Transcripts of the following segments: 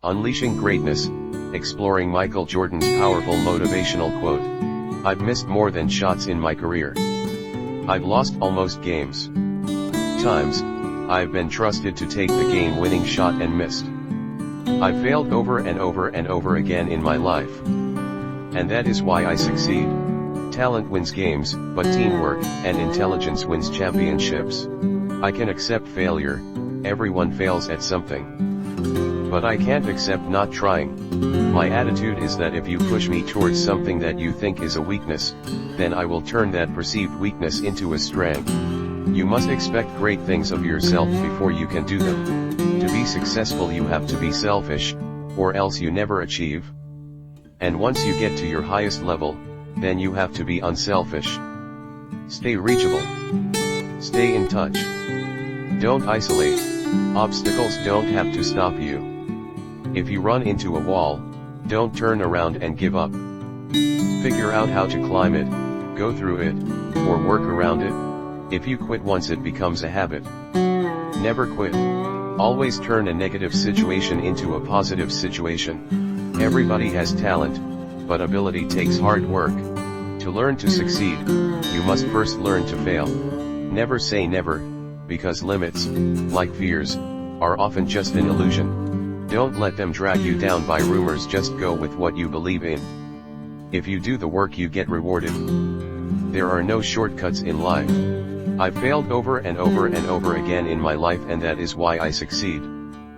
Unleashing Greatness, exploring Michael Jordan's powerful motivational quote. I've missed more than shots in my career. I've lost almost games. Times, I've been trusted to take the game-winning shot and missed. I've failed over and over and over again in my life. And that is why I succeed. Talent wins games, but teamwork and intelligence wins championships. I can accept failure, everyone fails at something. But I can't accept not trying. My attitude is that if you push me towards something that you think is a weakness, then I will turn that perceived weakness into a strength. You must expect great things of yourself before you can do them. To be successful you have to be selfish, or else you never achieve. And once you get to your highest level, then you have to be unselfish. Stay reachable. Stay in touch. Don't isolate. Obstacles don't have to stop you. If you run into a wall, don't turn around and give up. Figure out how to climb it, go through it, or work around it. If you quit once it becomes a habit. Never quit. Always turn a negative situation into a positive situation. Everybody has talent, but ability takes hard work. To learn to succeed, you must first learn to fail. Never say never, because limits, like fears, are often just an illusion. Don't let them drag you down by rumors, just go with what you believe in. If you do the work you get rewarded. There are no shortcuts in life. I've failed over and over and over again in my life, and that is why I succeed.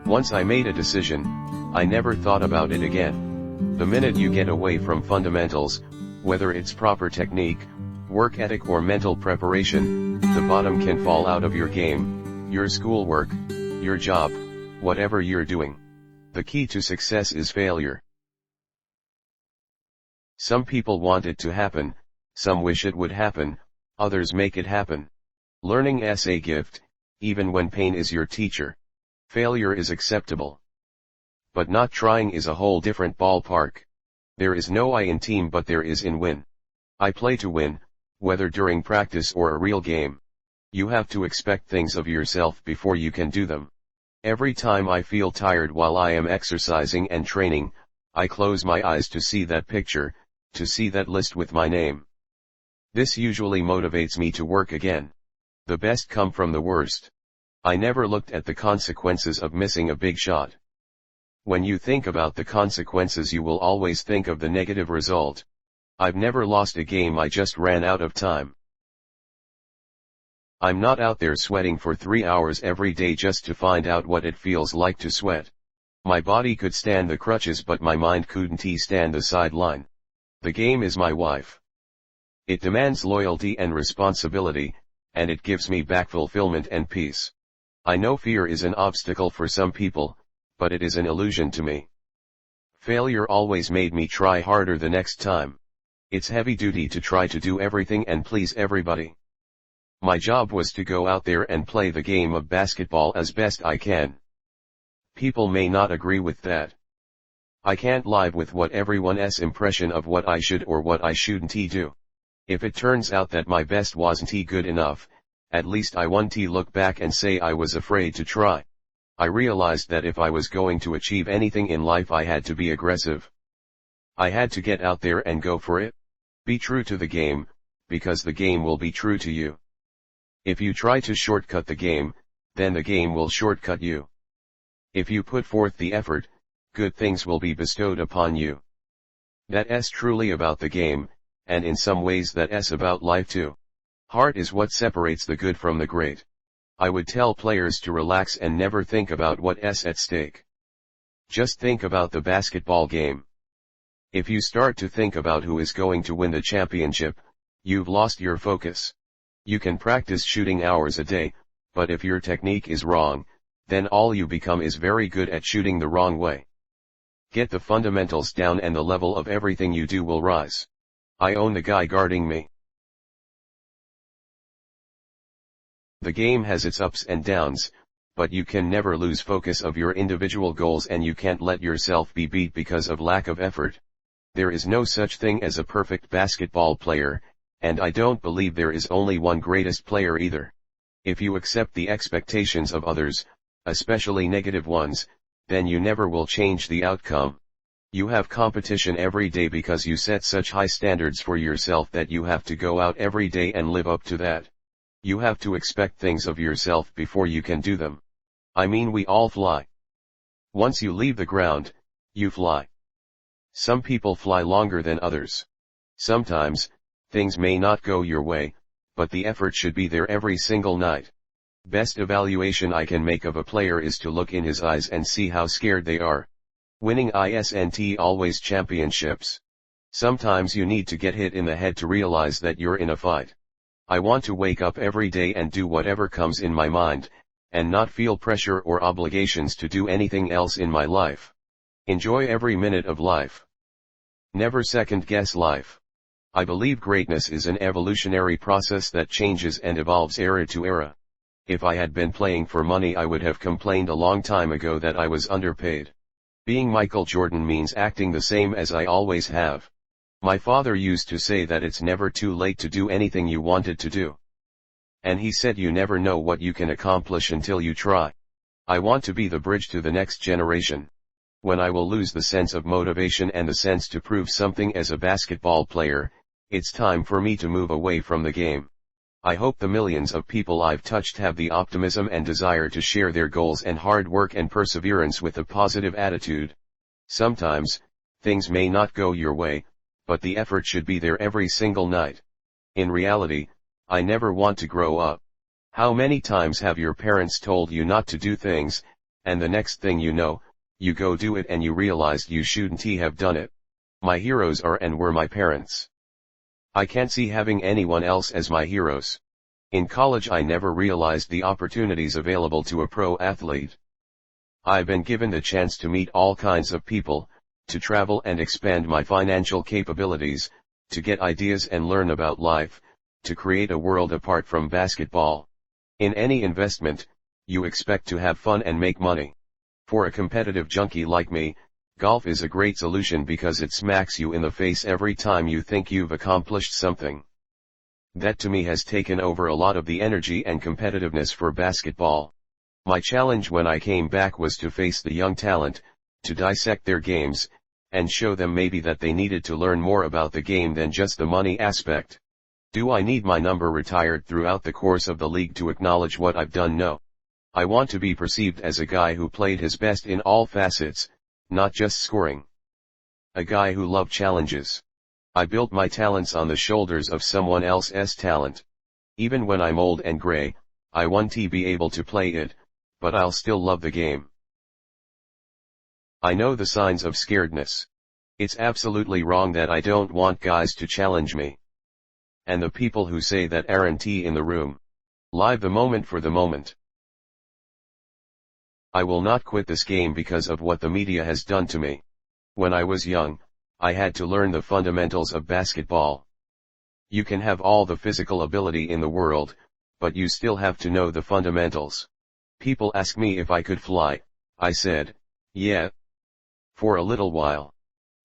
Once I made a decision, I never thought about it again. The minute you get away from fundamentals, whether it's proper technique, work ethic or mental preparation, the bottom can fall out of your game, your schoolwork, your job, whatever you're doing. The key to success is failure. Some people want it to happen, some wish it would happen, others make it happen. Learning is a gift, even when pain is your teacher. Failure is acceptable. But not trying is a whole different ballpark. There is no I in team, but there is in win. I play to win, whether during practice or a real game. You have to expect things of yourself before you can do them. Every time I feel tired while I am exercising and training, I close my eyes to see that picture, to see that list with my name. This usually motivates me to work again. The best come from the worst. I never looked at the consequences of missing a big shot. When you think about the consequences, you will always think of the negative result. I've never lost a game, I just ran out of time. I'm not out there sweating for 3 hours every day just to find out what it feels like to sweat. My body could stand the crutches, but my mind couldn't stand the sideline. The game is my wife. It demands loyalty and responsibility, and it gives me back fulfillment and peace. I know fear is an obstacle for some people, but it is an illusion to me. Failure always made me try harder the next time. It's heavy duty to try to do everything and please everybody. My job was to go out there and play the game of basketball as best I can. People may not agree with that. I can't live with what everyone's impression of what I should or what I shouldn't do. If it turns out that my best wasn't good enough, at least I won't look back and say I was afraid to try. I realized that if I was going to achieve anything in life, I had to be aggressive. I had to get out there and go for it. Be true to the game, because the game will be true to you. If you try to shortcut the game, then the game will shortcut you. If you put forth the effort, good things will be bestowed upon you. That's truly about the game, and in some ways that's about life too. Heart is what separates the good from the great. I would tell players to relax and never think about what's at stake. Just think about the basketball game. If you start to think about who is going to win the championship, you've lost your focus. You can practice shooting hours a day, but if your technique is wrong, then all you become is very good at shooting the wrong way. Get the fundamentals down and the level of everything you do will rise. I own the guy guarding me. The game has its ups and downs, but you can never lose focus of your individual goals, and you can't let yourself be beat because of lack of effort. There is no such thing as a perfect basketball player, and I don't believe there is only one greatest player either. If you accept the expectations of others, especially negative ones, then you never will change the outcome. You have competition every day because you set such high standards for yourself that you have to go out every day and live up to that. You have to expect things of yourself before you can do them. I mean, we all fly. Once you leave the ground, you fly. Some people fly longer than others. Sometimes, things may not go your way, but the effort should be there every single night. Best evaluation I can make of a player is to look in his eyes and see how scared they are. Winning isn't always championships. Sometimes you need to get hit in the head to realize that you're in a fight. I want to wake up every day and do whatever comes in my mind, and not feel pressure or obligations to do anything else in my life. Enjoy every minute of life. Never second-guess life. I believe greatness is an evolutionary process that changes and evolves era to era. If I had been playing for money, I would have complained a long time ago that I was underpaid. Being Michael Jordan means acting the same as I always have. My father used to say that it's never too late to do anything you wanted to do. And he said you never know what you can accomplish until you try. I want to be the bridge to the next generation. When I will lose the sense of motivation and the sense to prove something as a basketball player, it's time for me to move away from the game. I hope the millions of people I've touched have the optimism and desire to share their goals and hard work and perseverance with a positive attitude. Sometimes, things may not go your way, but the effort should be there every single night. In reality, I never want to grow up. How many times have your parents told you not to do things, and the next thing you know, you go do it and you realized you shouldn't have done it? My heroes are and were my parents. I can't see having anyone else as my heroes. In college I never realized the opportunities available to a pro athlete. I've been given the chance to meet all kinds of people, to travel and expand my financial capabilities, to get ideas and learn about life, to create a world apart from basketball. In any investment, you expect to have fun and make money. For a competitive junkie like me, golf is a great solution because it smacks you in the face every time you think you've accomplished something. That to me has taken over a lot of the energy and competitiveness for basketball. My challenge when I came back was to face the young talent, to dissect their games, and show them maybe that they needed to learn more about the game than just the money aspect. Do I need my number retired throughout the course of the league to acknowledge what I've done? No. I want to be perceived as a guy who played his best in all facets, not just scoring. A guy who loved challenges. I built my talents on the shoulders of someone else's talent. Even when I'm old and gray, I want to be able to play it, but I'll still love the game. I know the signs of scaredness. It's absolutely wrong that I don't want guys to challenge me. And the people who say that aren't in the room. Live the moment for the moment. I will not quit this game because of what the media has done to me. When I was young, I had to learn the fundamentals of basketball. You can have all the physical ability in the world, but you still have to know the fundamentals. People ask me if I could fly. I said, yeah. For a little while.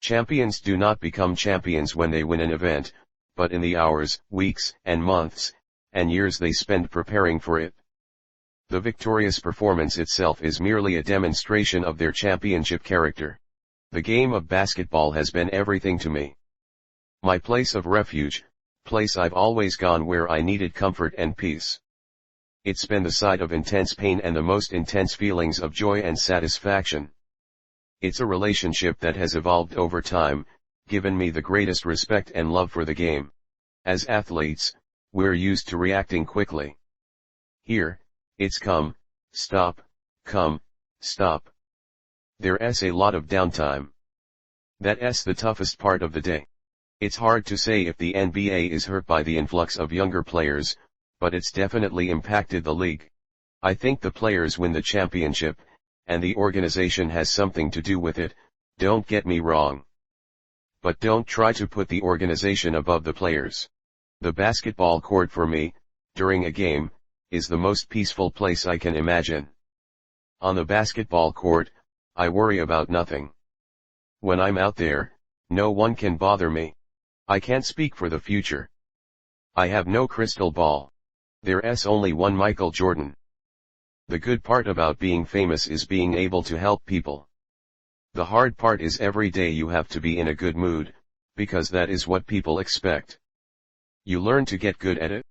Champions do not become champions when they win an event, but in the hours, weeks, and months, and years they spend preparing for it. The victorious performance itself is merely a demonstration of their championship character. The game of basketball has been everything to me. My place of refuge, place I've always gone where I needed comfort and peace. It's been the site of intense pain and the most intense feelings of joy and satisfaction. It's a relationship that has evolved over time, given me the greatest respect and love for the game. As athletes, we're used to reacting quickly. Here, it's come, stop, come, stop. There's a lot of downtime. That's the toughest part of the day. It's hard to say if the NBA is hurt by the influx of younger players, but it's definitely impacted the league. I think the players win the championship, and the organization has something to do with it, don't get me wrong. But don't try to put the organization above the players. The basketball court for me, during a game, is the most peaceful place I can imagine. On the basketball court, I worry about nothing. When I'm out there, no one can bother me. I can't speak for the future. I have no crystal ball. There's only one Michael Jordan. The good part about being famous is being able to help people. The hard part is every day you have to be in a good mood, because that is what people expect. You learn to get good at it.